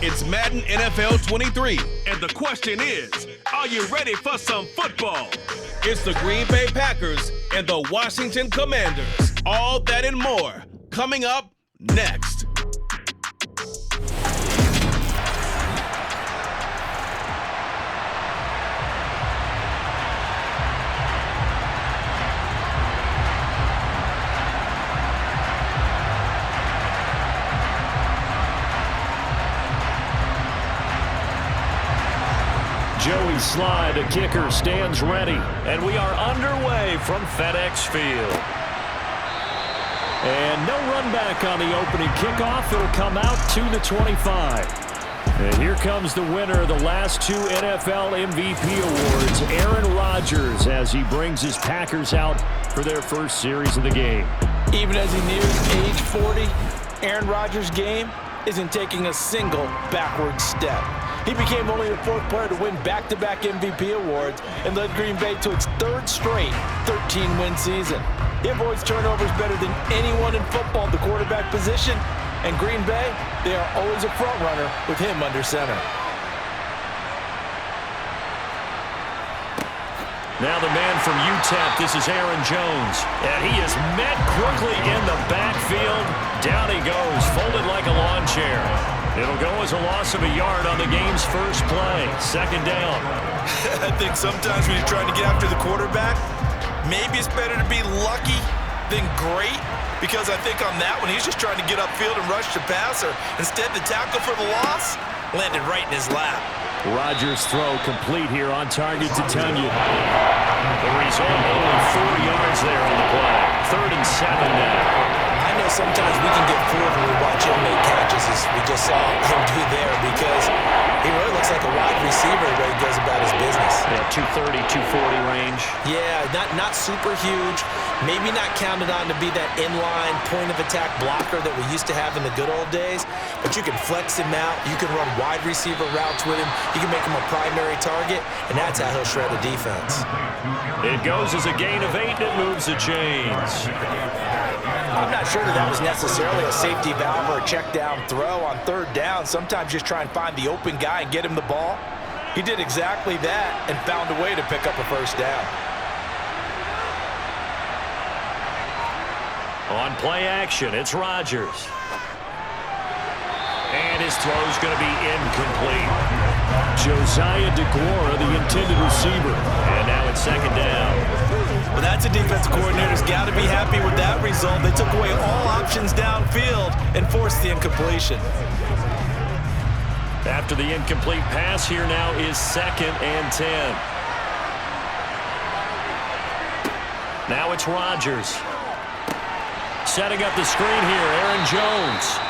It's Madden NFL 23, and the question is, are you ready for some football? It's the Green Bay Packers and the Washington Commanders. All that and more coming up next. Joey Slye, the kicker, stands ready, and we are underway from FedEx Field. And no run back on the opening kickoff. It'll come out to the 25. And here comes the winner of the last two NFL MVP awards, Aaron Rodgers, as he brings his Packers out for their first series of the game. Even as he nears age 40, Aaron Rodgers' game isn't taking a single backward step. He became only the fourth player to win back-to-back MVP awards and led Green Bay to its third straight 13-win season. He avoids turnovers better than anyone in football at the quarterback position, and Green Bay, they are always a front-runner with him under center. Now the man from UTEP, this is Aaron Jones, and he is met quickly in the backfield. Down he goes, folded like a lawn chair. It'll go as a loss of a yard on the game's first play. Second down. I think sometimes when you're trying to get after the quarterback, maybe it's better to be lucky than great, because I think on that one, he's just trying to get upfield and rush the passer. Instead, the tackle for the loss landed right in his lap. Rodgers' throw complete here on target to Tunyon. The result, only 4 yards there on the play. 3rd and 7 now. I know sometimes we can get fooled when we watch him make catches, as we just saw him do there, because he really looks like a wide receiver the way he goes about his business. Yeah, 230, 240 range. Yeah, not super huge. Maybe not counted on to be that inline point-of-attack blocker that we used to have in the good old days, but you can flex him out. You can run wide receiver routes with him. You can make him a primary target, and that's how he'll shred a defense. It goes as a gain of 8, and it moves the chains. I'm not sure that was necessarily a safety valve or a check down throw on 3rd down. Sometimes just try and find the open guy and get him the ball. He did exactly that and found a way to pick up a first down. On play action, it's Rodgers. And his throw's going to be incomplete. Josiah DeGuara, the intended receiver. And now it's 2nd down. Well, that's a defense coordinator's got to be happy with that result. They took away all options downfield and forced the incompletion. After the incomplete pass, here now is 2nd and 10. Now it's Rodgers. Setting up the screen here, Aaron Jones.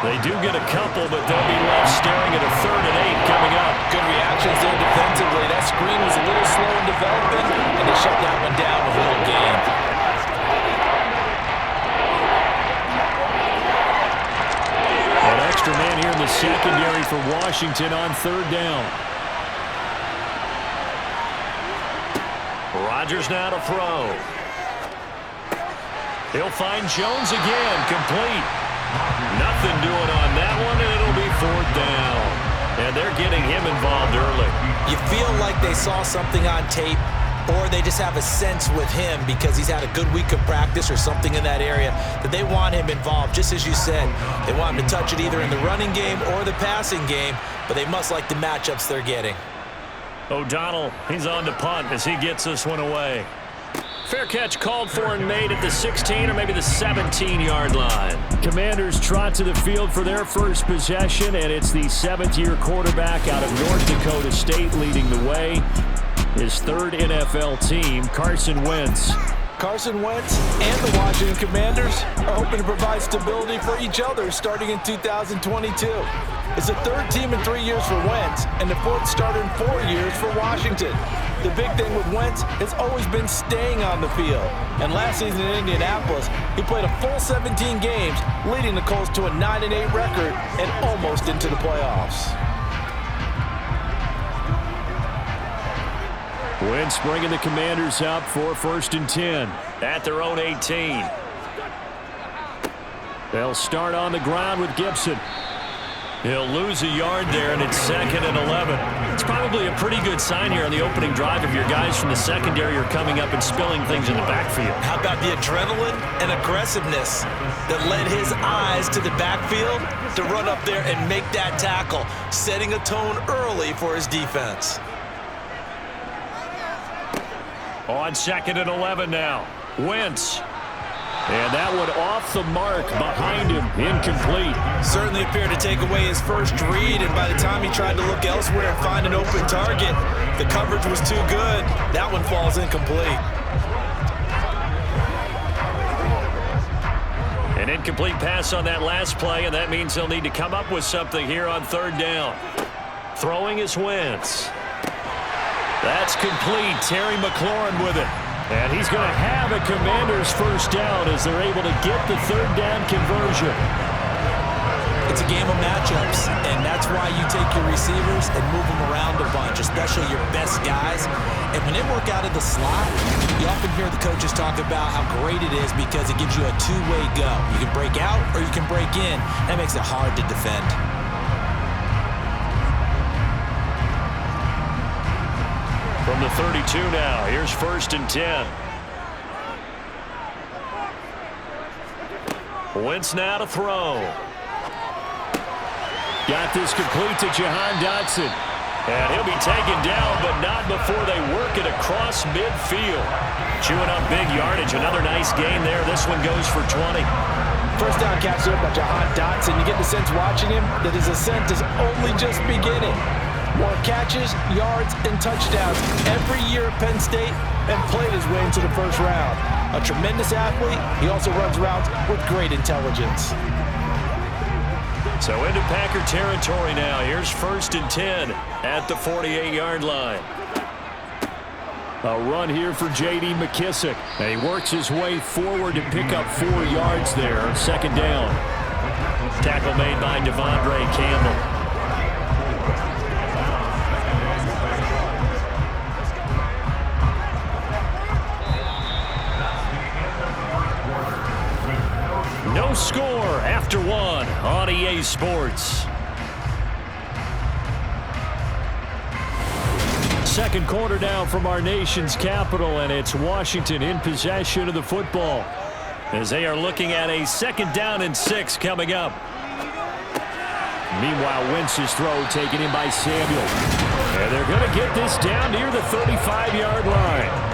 They do get a couple, but they'll be left staring at a 3rd and 8 coming up. Good reactions there defensively. That screen was a little slow in developing, and they shut that one down with a little gain. An extra man here in the secondary for Washington on 3rd down. Rodgers now to throw. He'll find Jones again, complete. Nothing doing on that one, and it'll be 4th down. And they're getting him involved early. You feel like they saw something on tape, or they just have a sense with him because he's had a good week of practice or something in that area that they want him involved. Just as you said, they want him to touch it either in the running game or the passing game, but they must like the matchups they're getting. O'Donnell, he's on to punt as he gets this one away. Fair catch called for and made at the 16 or maybe the 17-yard line. Commanders trot to the field for their first possession, and it's the 7th-year quarterback out of North Dakota State leading the way. His 3rd NFL team, Carson Wentz. Carson Wentz and the Washington Commanders are hoping to provide stability for each other starting in 2022. It's the 3rd team in 3 years for Wentz and the 4th starter in 4 years for Washington. The big thing with Wentz has always been staying on the field. And last season in Indianapolis, he played a full 17 games, leading the Colts to a 9-8 record and almost into the playoffs. Wentz bringing the Commanders up for 1st and 10 at their own 18. They'll start on the ground with Gibson. He'll lose a yard there, and it's 2nd and 11. It's probably a pretty good sign here on the opening drive if your guys from the secondary are coming up and spilling things in the backfield. How about the adrenaline and aggressiveness that led his eyes to the backfield to run up there and make that tackle, setting a tone early for his defense. On 2nd and 11 now. Wentz. And that one off the mark behind him, incomplete. Certainly appeared to take away his first read, and by the time he tried to look elsewhere and find an open target, the coverage was too good. That one falls incomplete. An incomplete pass on that last play, and that means he'll need to come up with something here on 3rd down. Throwing is Wentz. That's complete. Terry McLaurin with it. And he's going to have a Commanders first down as they're able to get the 3rd down conversion. It's a game of matchups, and that's why you take your receivers and move them around a bunch, especially your best guys. And when they work out of the slot, you often hear the coaches talk about how great it is because it gives you a two-way go. You can break out or you can break in. That makes it hard to defend. From the 32 now, here's 1st and 10. Wentz now to throw. Got this complete to Jahan Dotson. And he'll be taken down, but not before they work it across midfield. Chewing up big yardage. Another nice gain there. This one goes for 20. First down catch there by Jahan Dotson. You get the sense watching him that his ascent is only just beginning. More catches, yards, and touchdowns every year at Penn State, and played his way into the first round. A tremendous athlete, he also runs routes with great intelligence. So into Packer territory now. Here's 1st and 10 at the 48-yard line. A run here for J.D. McKissick. And he works his way forward to pick up 4 yards there. 2nd down. Tackle made by Devondre Campbell. No score after 1 on EA Sports. 2nd quarter now from our nation's capital, and it's Washington in possession of the football as they are looking at a 2nd down and 6 coming up. Meanwhile, Wentz's throw taken in by Samuel. And they're going to get this down near the 35-yard line.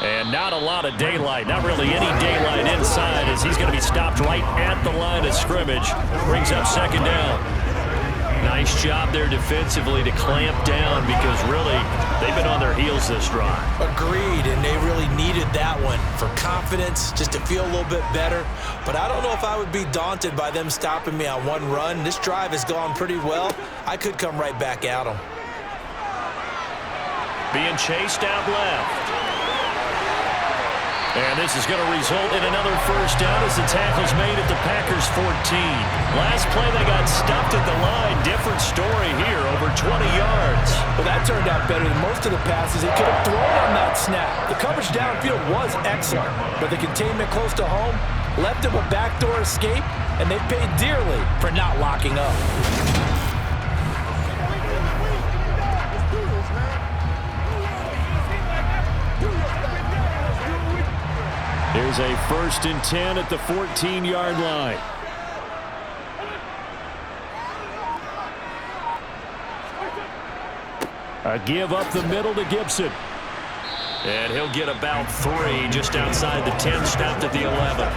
And not a lot of daylight, not really any daylight inside as he's going to be stopped right at the line of scrimmage. Brings up 2nd down. Nice job there defensively to clamp down because really they've been on their heels this drive. Agreed, and they really needed that one for confidence, just to feel a little bit better. But I don't know if I would be daunted by them stopping me on one run. This drive has gone pretty well. I could come right back at them. Being chased out left. And this is going to result in another first down as the tackle's made at the Packers 14. Last play they got stuffed at the line. Different story here, over 20 yards. Well, that turned out better than most of the passes he could have thrown on that snap. The coverage downfield was excellent, but the containment close to home left him a backdoor escape, and they paid dearly for not locking up. Here's a 1st and 10 at the 14-yard line. A give up the middle to Gibson. And he'll get about 3 just outside the 10, stopped at the 11.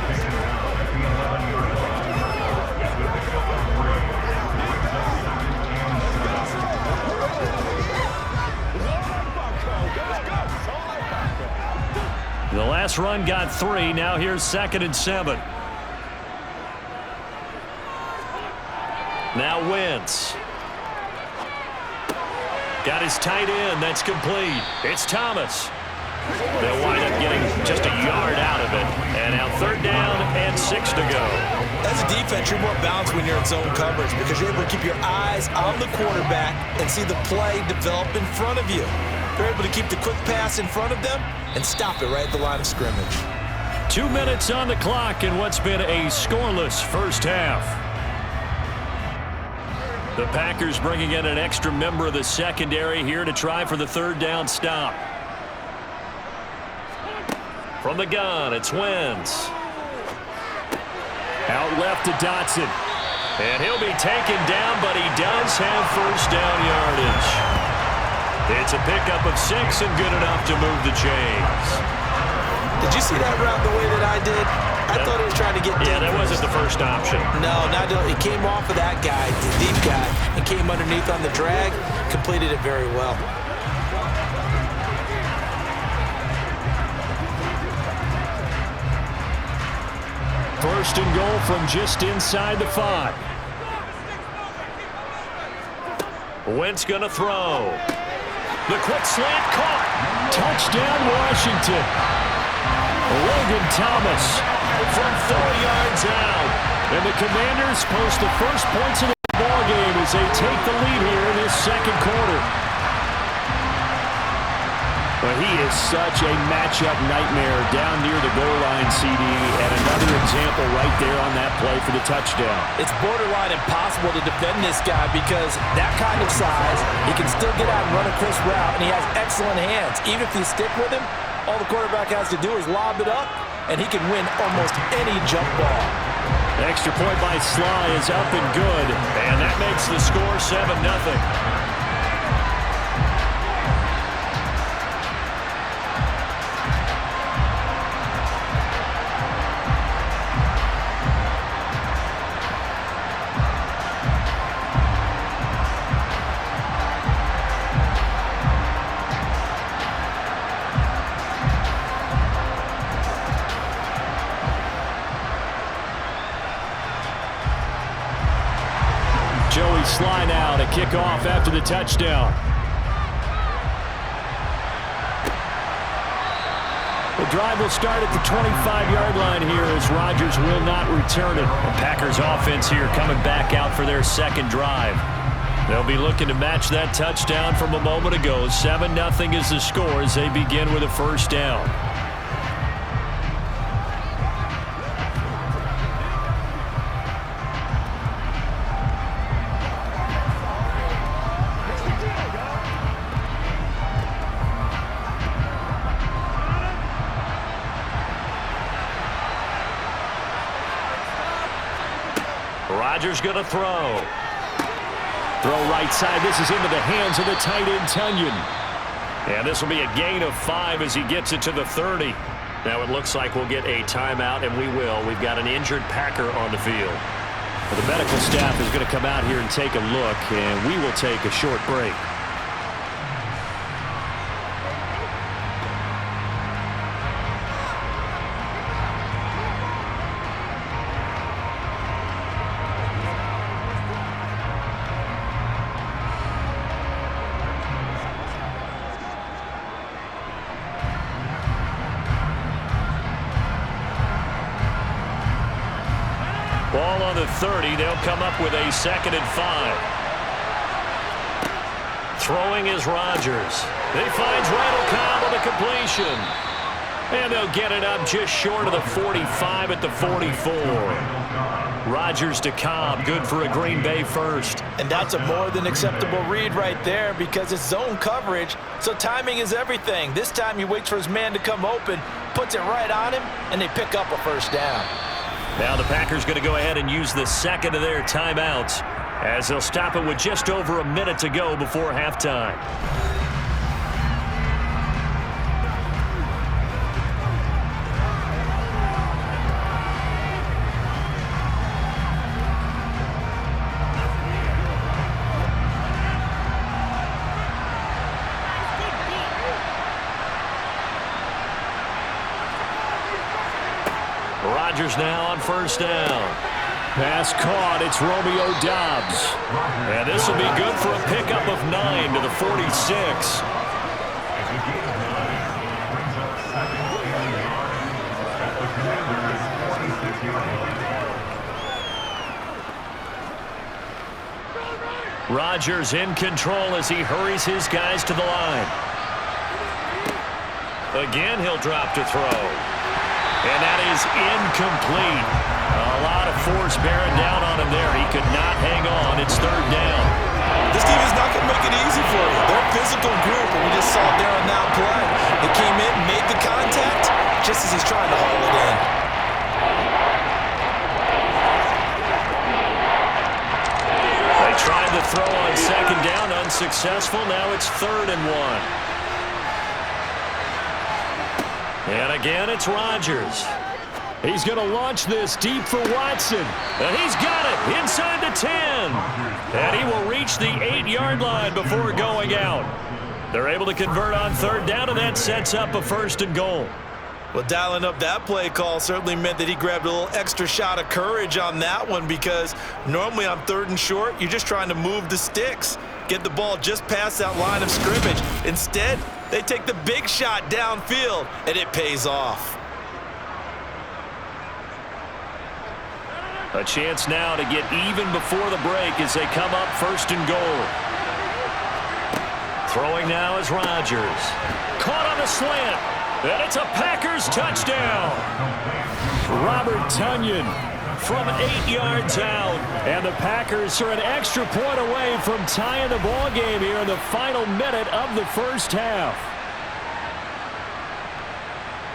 The last run got 3. Now here's 2nd and 7. Now Wentz. Got his tight end. That's complete. It's Thomas. They'll wind up getting just a yard out of it. And now 3rd down and 6 to go. As a defense, you're more balanced when you're in zone coverage because you're able to keep your eyes on the quarterback and see the play develop in front of you. You're able to keep the quick pass in front of them and stop it right at the line of scrimmage. 2 minutes on the clock in what's been a scoreless first half. The Packers bringing in an extra member of the secondary here to try for the 3rd down stop. From the gun, it's Wentz. Out left to Dotson. And he'll be taken down, but he does have 1st down yardage. It's a pickup of 6 and good enough to move the chains. Did you see that route the way that I did? I thought he was trying to get deep. Yeah, that wasn't the first option. No, he came off of that guy, the deep guy, and came underneath on the drag, completed it very well. 1st and goal from just inside the 5. Wentz gonna throw. The quick slant caught. Touchdown, Washington. Logan Thomas from 4 yards out. And the Commanders post the first points of the ball game as they take the lead here in this 2nd quarter. But he is such a matchup nightmare down near the goal line, CD, and another example right there on that play for the touchdown. It's borderline impossible to defend this guy because that kind of size, he can still get out and run a crisp route, and he has excellent hands. Even if you stick with him, all the quarterback has to do is lob it up, and he can win almost any jump ball. The extra point by Sly is up and good, and that makes the score 7-0. Sly now to kick off after the touchdown. The drive will start at the 25-yard line here as Rodgers will not return it. The Packers offense here coming back out for their 2nd drive. They'll be looking to match that touchdown from a moment ago. 7-0 is the score as they begin with a 1st down. Rodgers going to throw. Throw right side. This is into the hands of the tight end, Tunyon. And this will be a gain of 5 as he gets it to the 30. Now it looks like we'll get a timeout, and we will. We've got an injured Packer on the field. Well, the medical staff is going to come out here and take a look, and we will take a short break. Ball on the 30. They'll come up with a 2nd and 5. Throwing is Rodgers. He finds Randall Cobb with a completion. And they'll get it up just short of the 45 at the 44. Rodgers to Cobb. Good for a Green Bay 1st. And that's a more than acceptable read right there because it's zone coverage, so timing is everything. This time he waits for his man to come open, puts it right on him, and they pick up a 1st down. Now the Packers going to go ahead and use the 2nd of their timeouts as they'll stop it with just over a minute to go before halftime. Rodgers now on 1st down. Pass caught. It's Romeo Doubs. And this will be good for a pickup of 9 to the 46. Rodgers in control as he hurries his guys to the line. Again, he'll drop to throw. And that is incomplete. A lot of force bearing down on him there. He could not hang on. It's third down. This team is not going to make it easy for you. They're a physical group, and we just saw it there on that play. They came in, made the contact, just as he's trying to haul it in. They tried to throw on second down, unsuccessful. Now it's 3rd and 1. And again, it's Rodgers. He's going to launch this deep for Watson. And he's got it inside the 10. And he will reach the 8-yard line before going out. They're able to convert on 3rd down, and that sets up a 1st and goal. Well, dialing up that play call certainly meant that he grabbed a little extra shot of courage on that one, because normally on 3rd and short, you're just trying to move the sticks, get the ball just past that line of scrimmage. Instead, they take the big shot downfield, and it pays off. A chance now to get even before the break as they come up 1st and goal. Throwing now is Rodgers. Caught on the slant. And it's a Packers touchdown. Robert Tonyan from 8 yards out. And the Packers are an extra point away from tying the ball game here in the final minute of the first half.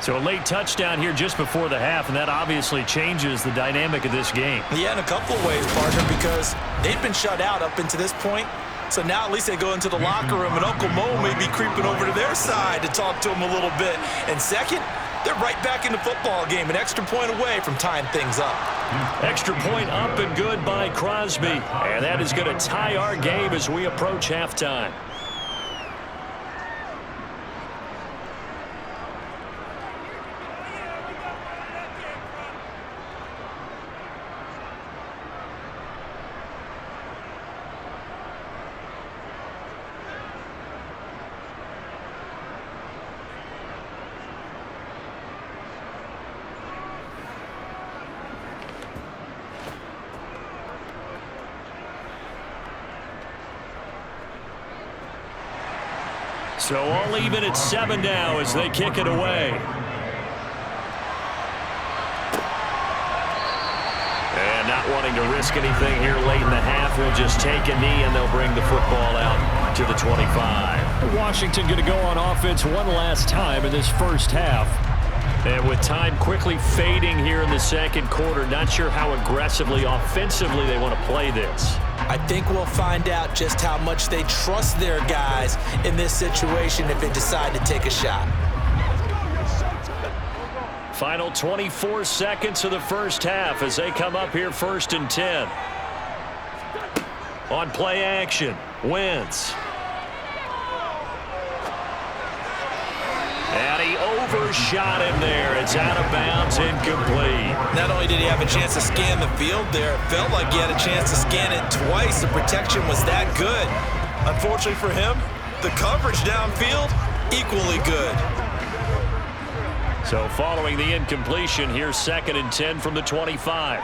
So a late touchdown here just before the half, and that obviously changes the dynamic of this game. Yeah, in a couple of ways, partner, because they've been shut out up until this point. So now at least they go into the locker room, and Uncle Mo may be creeping over to their side to talk to him a little bit. And second, they're right back in the football game, an extra point away from tying things up. Extra point up and good by Crosby. And that is going to tie our game as we approach halftime. So all even at 7 now as they kick it away. And not wanting to risk anything here late in the half, he'll just take a knee and they'll bring the football out to the 25. Washington going to go on offense one last time in this first half. And with time quickly fading here in the second quarter, not sure how aggressively, offensively they want to play this. I think we'll find out just how much they trust their guys in this situation if they decide to take a shot. Final 24 seconds of the first half as they come up here 1st and 10. On play action, Wentz. And he overshot him there. It's out of bounds, incomplete. Not only did he have a chance to scan the field there, it felt like he had a chance to scan it twice. The protection was that good. Unfortunately for him, the coverage downfield, equally good. So following the incompletion, here's 2nd and 10 from the 25.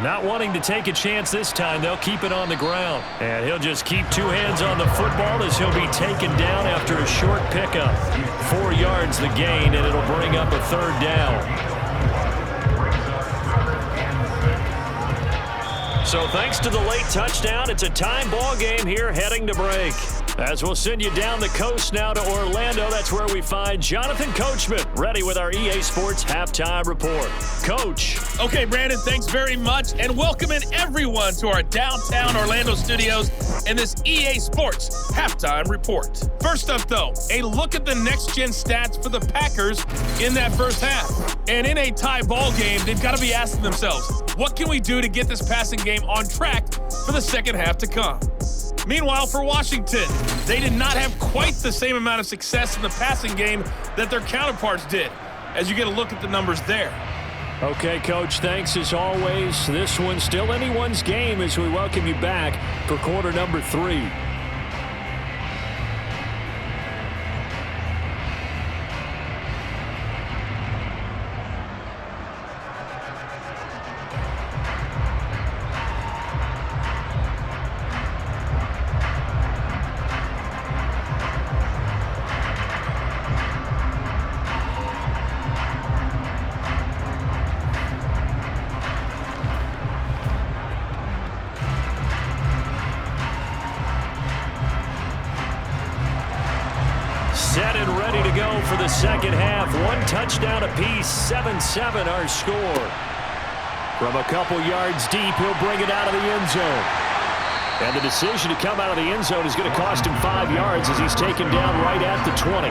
Not wanting to take a chance this time, they'll keep it on the ground. And he'll just keep 2 hands on the football as he'll be taken down after a short pickup. 4 yards the gain, and it'll bring up a 3rd down. So thanks to the late touchdown, it's a time ball game here heading to break. As we'll send you down the coast now to Orlando, that's where we find Jonathan Coachman ready with our EA Sports Halftime Report. Coach. Okay, Brandon, thanks very much, and welcoming everyone to our downtown Orlando studios in this EA Sports Halftime Report. First up, though, a look at the next-gen stats for the Packers in that first half. And in a tie ball game, they've got to be asking themselves, what can we do to get this passing game on track for the second half to come? Meanwhile, for Washington, they did not have quite the same amount of success in the passing game that their counterparts did. as you get a look at the numbers there. Okay, Coach, thanks as always. This one's still anyone's game as we welcome you back for quarter number 3. Set and ready to go for the second half. 1 touchdown apiece, 7-7 our score. From a couple yards deep, he'll bring it out of the end zone. And the decision to come out of the end zone is going to cost him 5 yards as he's taken down right at the 20.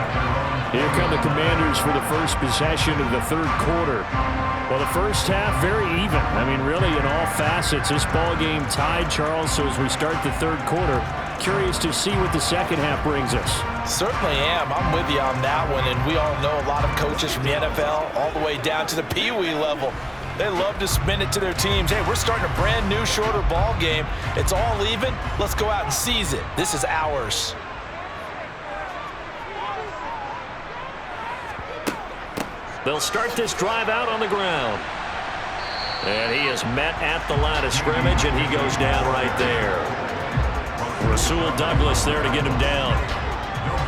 Here come the Commanders for the first possession of the third quarter. Well, the first half, very even. I mean, really, in all facets, this ball game tied, Charles. So as we start the third quarter, curious to see what the second half brings us. Certainly am. I'm with you on that one, and we all know a lot of coaches from the NFL all the way down to the Pee-wee level. They love to spin it to their teams. Hey, we're starting a brand new, shorter ball game. It's all even. Let's go out and seize it. This is ours. They'll start this drive out on the ground. And he is met at the line of scrimmage, and he goes down right there. Rasul Douglas there to get him down.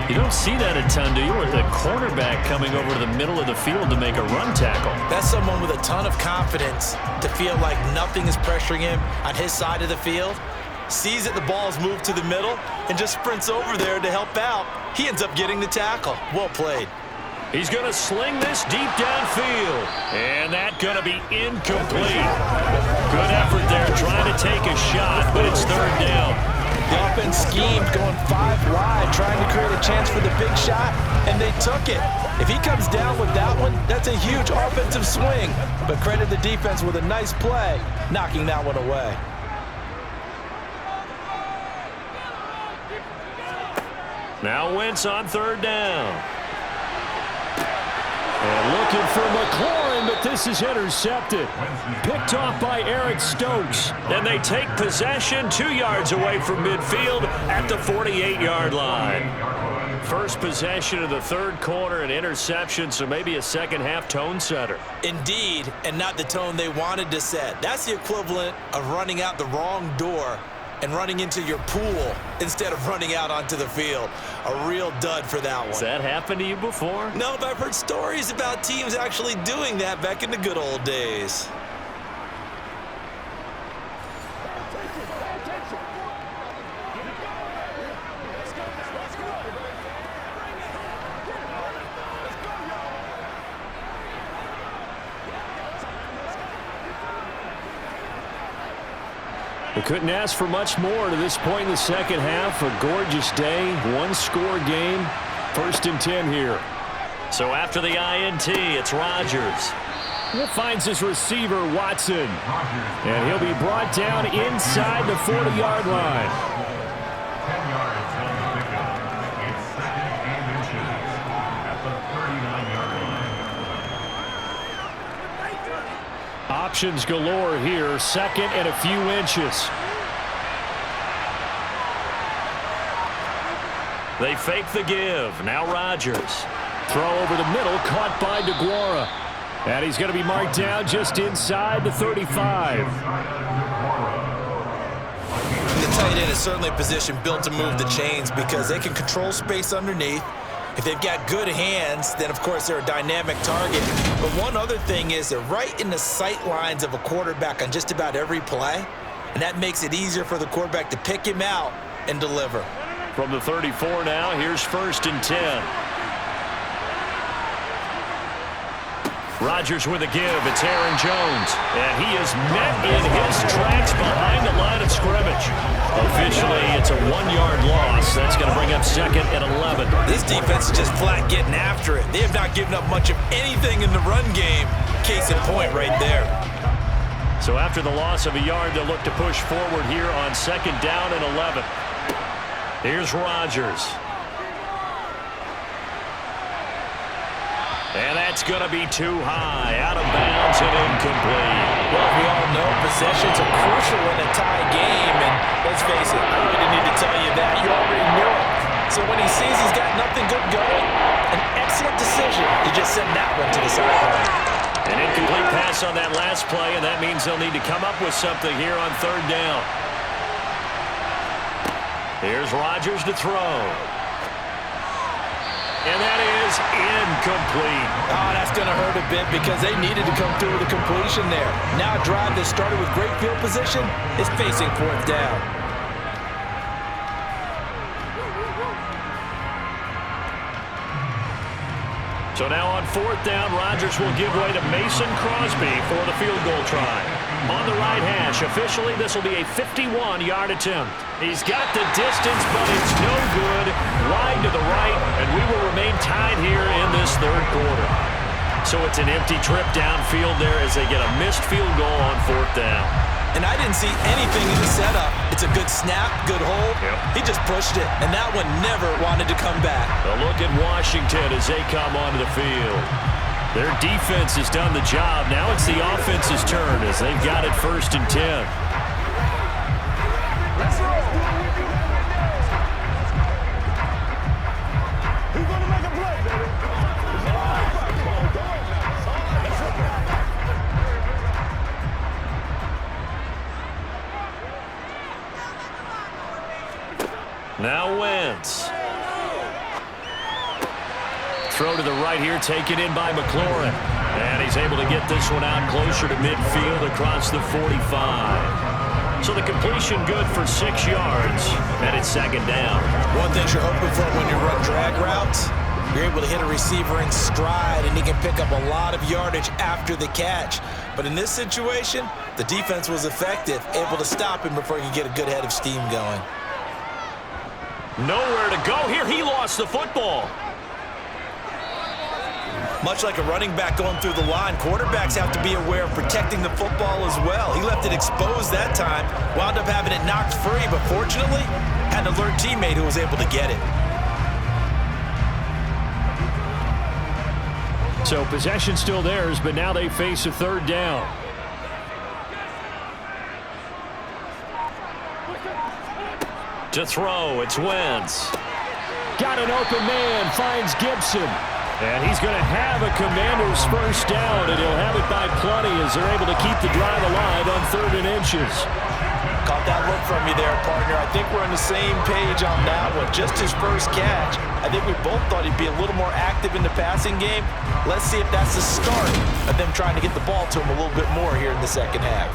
You don't see that a ton, do you? With the cornerback coming over to the middle of the field to make a run tackle. That's someone with a ton of confidence to feel like nothing is pressuring him on his side of the field. Sees that the ball's moved to the middle and just sprints over there to help out. He ends up getting the tackle. Well played. He's going to sling this deep downfield. And that's going to be incomplete. Good effort there trying to take a shot, but it's third down. The offense schemed, going 5 wide, trying to create a chance for the big shot, and they took it. If he comes down with that one, that's a huge offensive swing. But credit the defense with a nice play, knocking that one away. Now Wentz on third down. And looking for McLaurin, but this is intercepted. Picked off by Eric Stokes. And they take possession 2 yards away from midfield at the 48-yard line. First possession of the third quarter, an interception, so maybe a second-half tone setter. Indeed, and not the tone they wanted to set. That's the equivalent of running out the wrong door and running into your pool instead of running out onto the field. A real dud for that one. Has that happened to you before? No, but I've heard stories about teams actually doing that back in the good old days. They couldn't ask for much more to this point in the second half. A gorgeous day, one-score game, 1st and 10 here. So after the INT, it's Rodgers. He finds his receiver, Watson. And he'll be brought down inside the 40-yard line. 10 yards on the pickup. It's 2nd and inches at the 39-yard line. Options galore here, 2nd and a few inches. They fake the give. Now Rodgers. Throw over the middle, caught by DeGuara. And he's going to be marked down just inside the 35. The tight end is certainly a position built to move the chains because they can control space underneath. If they've got good hands, then of course they're a dynamic target. But one other thing is they're right in the sight lines of a quarterback on just about every play. And that makes it easier for the quarterback to pick him out and deliver. From the 34 now, here's 1st and 10. Rodgers with a give. It's Aaron Jones. And he is met in his tracks behind the line of scrimmage. Officially, it's a 1-yard loss. That's going to bring up 2nd and 11. This defense is just flat getting after it. They have not given up much of anything in the run game. Case in point right there. So after the loss of a yard, they'll look to push forward here on 2nd down and 11. Here's Rodgers. And that's going to be too high, out of bounds and incomplete. Well, we all know possessions are crucial in a tie game, and let's face it, I really didn't need to tell you that. You already knew it. So when he sees he's got nothing good going, an excellent decision to just send that one to the sideline. An incomplete pass on that last play, and that means they'll need to come up with something here on third down. Here's Rodgers to throw. And that is incomplete. Oh, that's going to hurt a bit because they needed to come through with a completion there. Now a drive that started with great field position is facing fourth down. So now on fourth down, Rodgers will give way to Mason Crosby for the field goal try. On the right hash, officially this will be a 51-yard attempt. He's got the distance, but it's no good. Wide to the right, and we will remain tied here in this third quarter. So it's an empty trip downfield there as they get a missed field goal on fourth down. And I didn't see anything in the setup. It's a good snap, good hold. Yep. He just pushed it, and that one never wanted to come back. A look at Washington as they come onto the field. Their defense has done the job. Now it's the offense's turn as they've got it 1st and 10. Now Wentz. Throw to the right here, taken in by McLaurin. And he's able to get this one out closer to midfield across the 45. So the completion good for 6 yards, and it's 2nd down. One thing you're hoping for when you run drag routes, you're able to hit a receiver in stride, and he can pick up a lot of yardage after the catch. But in this situation, the defense was effective, able to stop him before he could get a good head of steam going. Nowhere to go here. He lost the football. Much like a running back going through the line, quarterbacks have to be aware of protecting the football as well. He left it exposed that time, wound up having it knocked free, but fortunately, had an alert teammate who was able to get it. So possession still theirs, but now they face a 3rd down. To throw, it's Wentz. Got an open man, finds Gibson. And he's going to have a Commanders 1st down, and he'll have it by plenty as they're able to keep the drive alive on 3rd and inches. Caught that look from you there, partner. I think we're on the same page on that one. Just his first catch. I think we both thought he'd be a little more active in the passing game. Let's see if that's the start of them trying to get the ball to him a little bit more here in the 2nd half.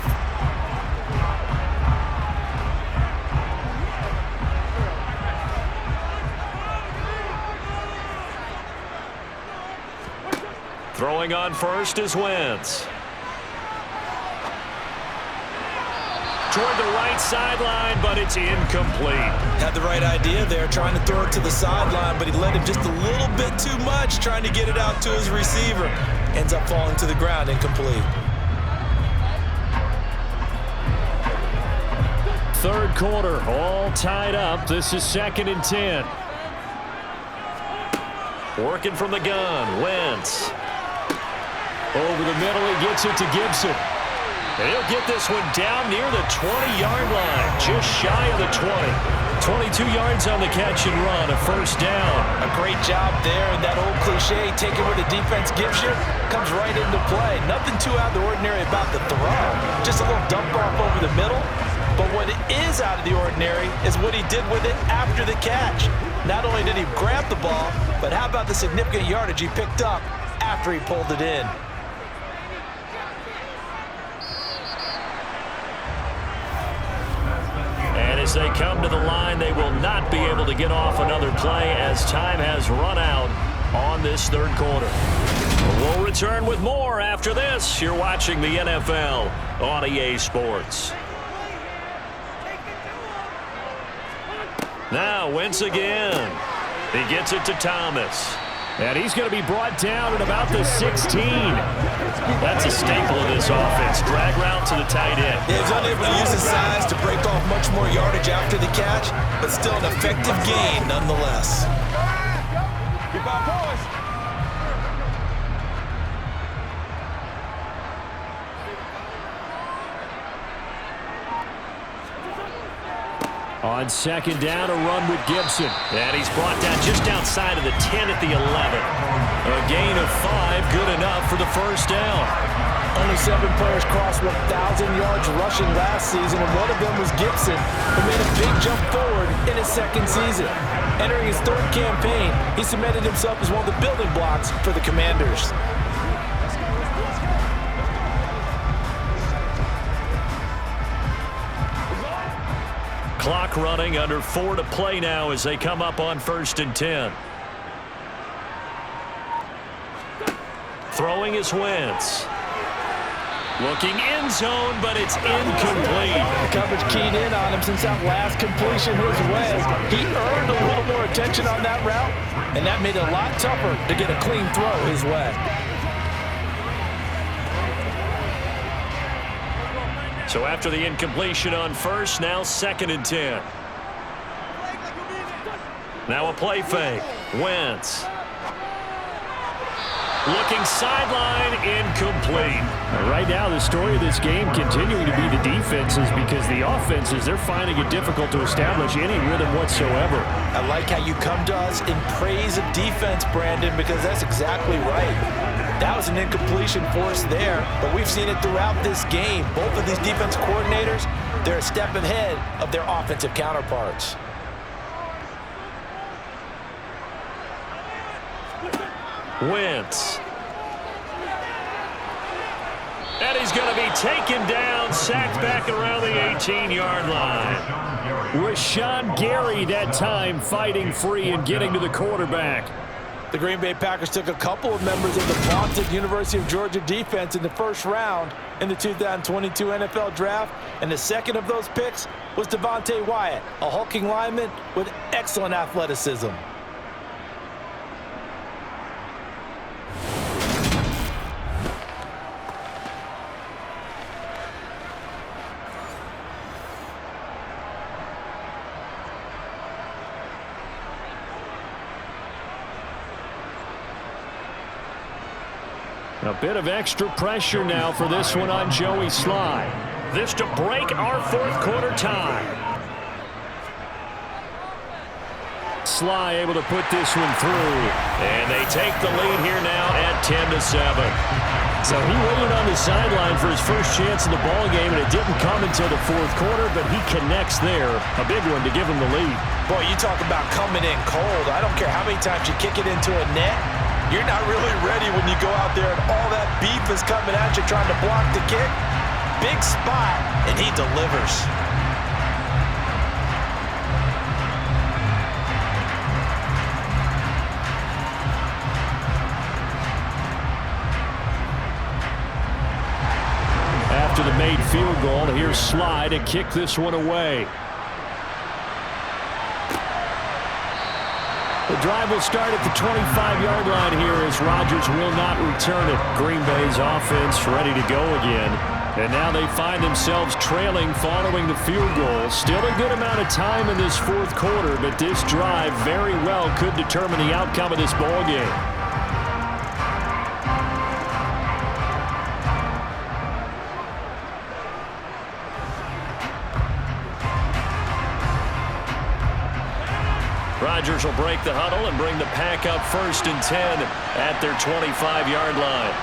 Throwing on first is Wentz. Toward the right sideline, but it's incomplete. Had the right idea there, trying to throw it to the sideline, but he led him just a little bit too much, trying to get it out to his receiver. Ends up falling to the ground, incomplete. 3rd quarter, all tied up. This is 2nd and 10. Working from the gun, Wentz. Over the middle, he gets it to Gibson. And he'll get this one down near the 20-yard line, just shy of the 20. 22 yards on the catch and run, a 1st down. A great job there, and that old cliche, taking what the defense gives you, comes right into play. Nothing too out of the ordinary about the throw. Just a little dump off over the middle. But what is out of the ordinary is what he did with it after the catch. Not only did he grab the ball, but how about the significant yardage he picked up after he pulled it in. As they come to the line, they will not be able to get off another play as time has run out on this 3rd quarter. We'll return with more after this. You're watching the NFL on EA Sports. Now Wentz again. He gets it to Thomas. And he's going to be brought down at about the 16. That's a staple of this offense. Drag route to the tight end. Yeah, he's unable to use his size to break off much more yardage after the catch, but still an effective gain nonetheless. On second down, a run with Gibson. And he's brought down just outside of the 10 at the 11. A gain of 5, good enough for the first down. Only 7 players crossed 1,000 yards rushing last season, and one of them was Gibson, who made a big jump forward in his second season. Entering his third campaign, he cemented himself as one of the building blocks for the Commanders. Clock running, under 4 to play now as they come up on 1st and 10. Throwing is Wentz. Looking end zone, but it's incomplete. The coverage keyed in on him since that last completion his way. He earned a little more attention on that route, and that made it a lot tougher to get a clean throw his way. So after the incompletion on 1st, now 2nd and 10. Now a play fake. Wentz. Looking sideline, incomplete. Right now, the story of this game continuing to be the defenses, because the offenses, they're finding it difficult to establish any rhythm whatsoever. I like how you come to us in praise of defense, Brandon, because that's exactly right. That was an incompletion for us there, but we've seen it throughout this game. Both of these defense coordinators, they're a step ahead of their offensive counterparts. Wentz. And he's going to be taken down, sacked back around the 18-yard line. Rashawn Gary that time fighting free and getting to the quarterback. The Green Bay Packers took a couple of members of the vaunted University of Georgia defense in the first round in the 2022 NFL Draft, and the second of those picks was Devontae Wyatt, a hulking lineman with excellent athleticism. A bit of extra pressure now for this one on Joey Sly. This to break our 4th quarter tie. Sly able to put this one through. And they take the lead here now at 10-7. So he waited on the sideline for his first chance in the ball game, and it didn't come until the 4th quarter, but he connects there. A big one to give him the lead. Boy, you talk about coming in cold. I don't care how many times you kick it into a net. You're not really ready when you go out there and all that beef is coming at you trying to block the kick. Big spot, and he delivers. After the made field goal, here's Sly to kick this one away. The drive will start at the 25-yard line here as Rodgers will not return it. Green Bay's offense ready to go again. And now they find themselves trailing following the field goal. Still a good amount of time in this 4th quarter, but this drive very well could determine the outcome of this ball game. Rodgers will break the huddle and bring the pack up 1st and 10 at their 25-yard line.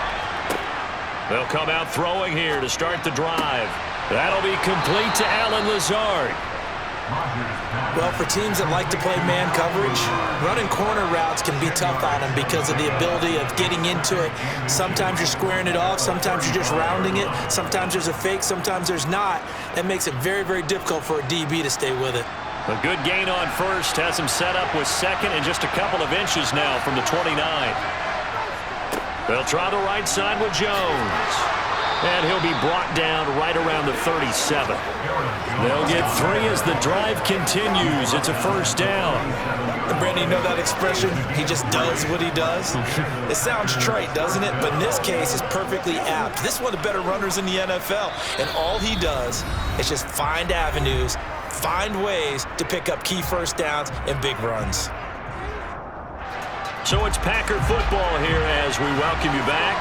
They'll come out throwing here to start the drive. That'll be complete to Allen Lazard. Well, for teams that like to play man coverage, running corner routes can be tough on them because of the ability of getting into it. Sometimes you're squaring it off. Sometimes you're just rounding it. Sometimes there's a fake. Sometimes there's not. That makes it very, very difficult for a DB to stay with it. A good gain on 1st has him set up with 2nd and just a couple of inches now from the 29. They'll try the right side with Jones. And he'll be brought down right around the 37. They'll get 3 as the drive continues. It's a 1st down. And Brandon, you know that expression, he just does what he does? It sounds trite, doesn't it? But in this case, it's perfectly apt. This is one of the better runners in the NFL. And all he does is just find avenues, find ways to pick up key 1st downs and big runs. So it's Packer football here as we welcome you back.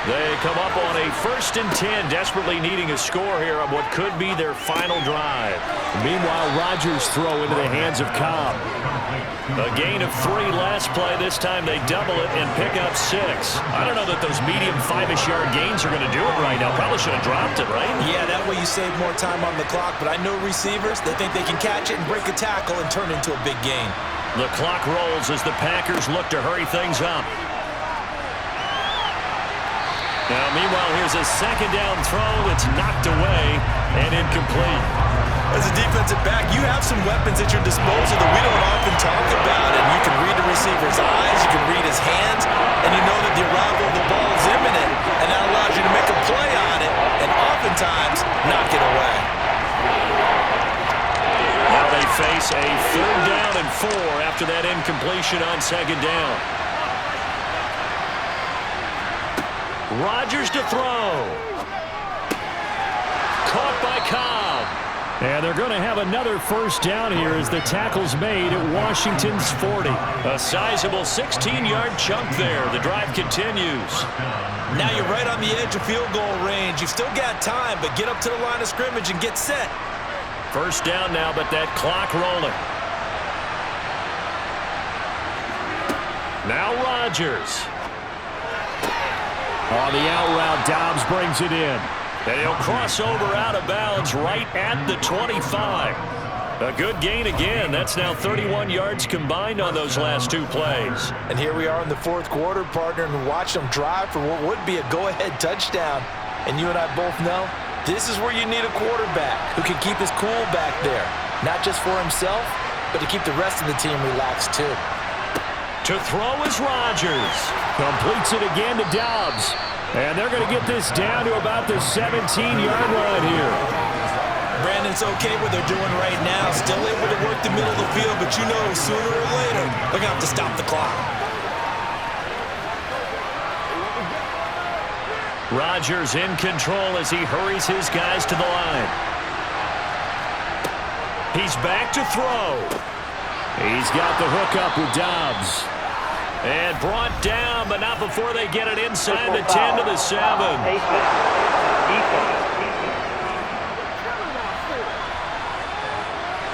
They come up on a 1st and 10, desperately needing a score here on what could be their final drive. Meanwhile, Rodgers throw into the hands of Cobb. A gain of 3 last play. This time they double it and pick up 6. I don't know that those medium 5-ish yard gains are going to do it right now. Probably should have dropped it, right? Yeah, that way you save more time on the clock. But I know receivers, they think they can catch it and break a tackle and turn it into a big gain. The clock rolls as the Packers look to hurry things up. Now, meanwhile, here's a 2nd down throw that's knocked away and incomplete. As a defensive back, you have some weapons at your disposal that we don't often talk about, and you can read the receiver's eyes, you can read his hands, and you know that the arrival of the ball is imminent, and that allows you to make a play on it, and oftentimes knock it away. Now they face a 3rd down and 4 after that incompletion on 2nd down. Rodgers to throw. Caught by Cobb. And they're going to have another 1st down here as the tackle's made at Washington's 40. A sizable 16-yard chunk there. The drive continues. Now you're right on the edge of field goal range. You've still got time, but get up to the line of scrimmage and get set. 1st down now, but that clock rolling. Now Rodgers. On the out route, Dobbs brings it in. And he'll cross over out of bounds right at the 25. A good gain again. That's now 31 yards combined on those last 2 plays. And here we are in the 4th quarter, partner, and watch them drive for what would be a go-ahead touchdown. And you and I both know this is where you need a quarterback who can keep his cool back there. Not just for himself, but to keep the rest of the team relaxed too. To throw is Rodgers. Completes it again to Dobbs. And they're going to get this down to about the 17-yard line here. Brandon, it's okay what they're doing right now. Still able to work the middle of the field, but you know sooner or later they're going to have to stop the clock. Rodgers in control as he hurries his guys to the line. He's back to throw. He's got the hook up with Dobbs. And brought down, but not before they get it inside the 10 to the 7.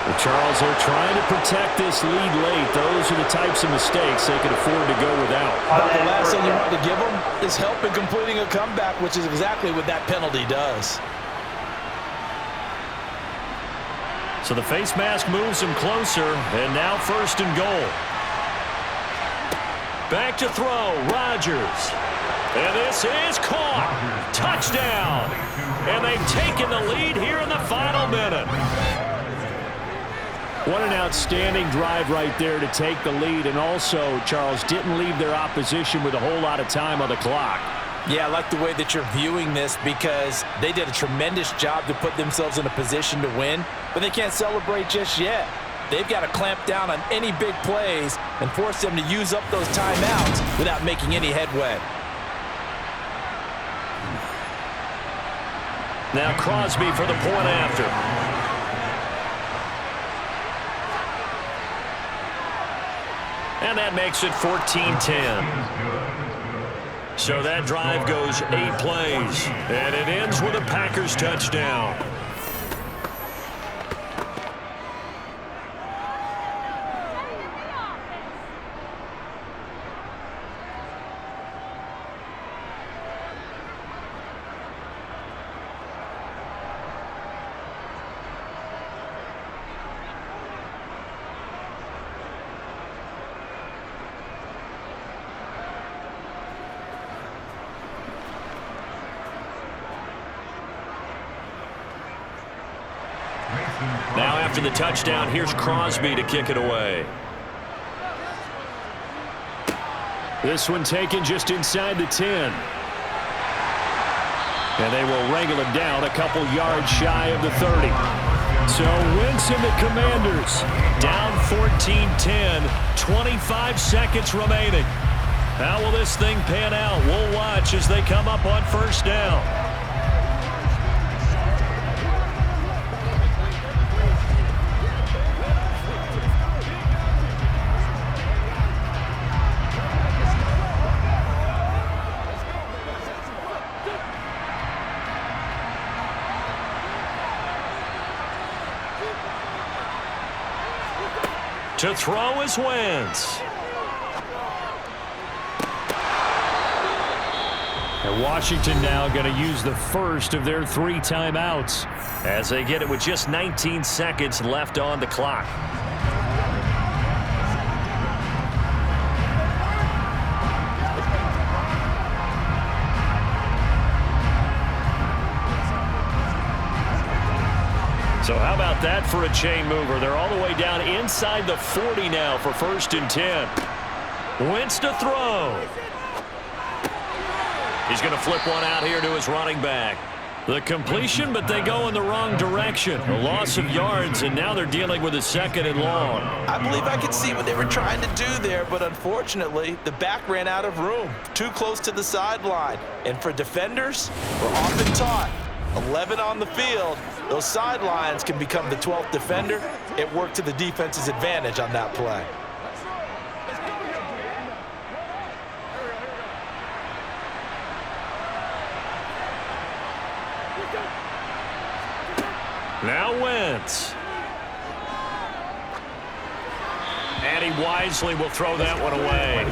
Well, Charles, they're trying to protect this lead late. Those are the types of mistakes they can afford to go without. But the last thing you want to give them is help in completing a comeback, which is exactly what that penalty does. So the face mask moves him closer, and now 1st and goal. Back to throw, Rodgers. And this is caught. Touchdown. And they've taken the lead here in the final minute. What an outstanding drive right there to take the lead. And also, Charles, didn't leave their opposition with a whole lot of time on the clock. Yeah, I like the way that you're viewing this because they did a tremendous job to put themselves in a position to win, but they can't celebrate just yet. They've got to clamp down on any big plays and force them to use up those timeouts without making any headway. Now Crosby for the point after. And that makes it 14-10. So that drive goes 8 plays, and it ends with a Packers touchdown. Now after the touchdown, here's Crosby to kick it away. This one taken just inside the 10. And they will wrangle him down a couple yards shy of the 30. So Wentz and the Commanders down 14-10, 25 seconds remaining. How will this thing pan out? We'll watch as they come up on 1st down. To throw is Wentz. And Washington now going to use the first of their 3 timeouts, as they get it with just 19 seconds left on the clock. So how about that for a chain mover? They're all the way down inside the 40 now for 1st and 10. Wentz to throw. He's going to flip one out here to his running back. The completion, but they go in the wrong direction. A loss of yards, and now they're dealing with a 2nd and long. I believe I could see what they were trying to do there, but unfortunately, the back ran out of room. Too close to the sideline. And for defenders, we're often taught 11 on the field. Those sidelines can become the 12th defender. It worked to the defense's advantage on that play. Now Wentz. And he wisely will throw that one away.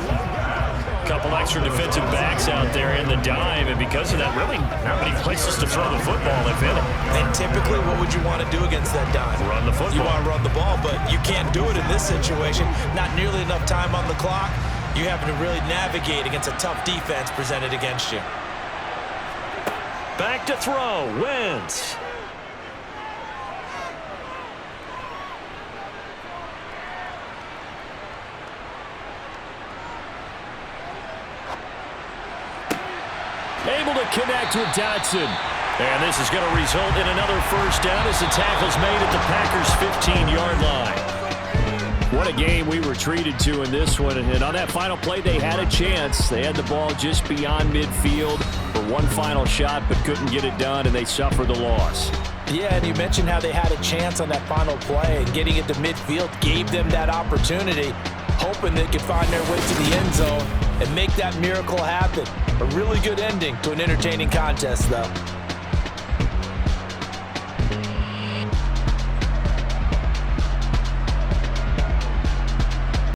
Couple extra defensive backs out there in the dime, and because of that, really not many places to throw the football, if any. And typically, what would you want to do against that dime? Run the football. You want to run the ball, but you can't do it in this situation. Not nearly enough time on the clock. You having to really navigate against a tough defense presented against you. Back to throw, Wentz. Able to connect with Dotson. And this is going to result in another first down as the tackle's made at the Packers' 15-yard line. What a game we were treated to in this one. And on that final play, they had a chance. They had the ball just beyond midfield for one final shot, but couldn't get it done, and they suffered the loss. Yeah, and you mentioned how they had a chance on that final play, and getting it to midfield gave them that opportunity, hoping they could find their way to the end zone and make that miracle happen. A really good ending to an entertaining contest, though.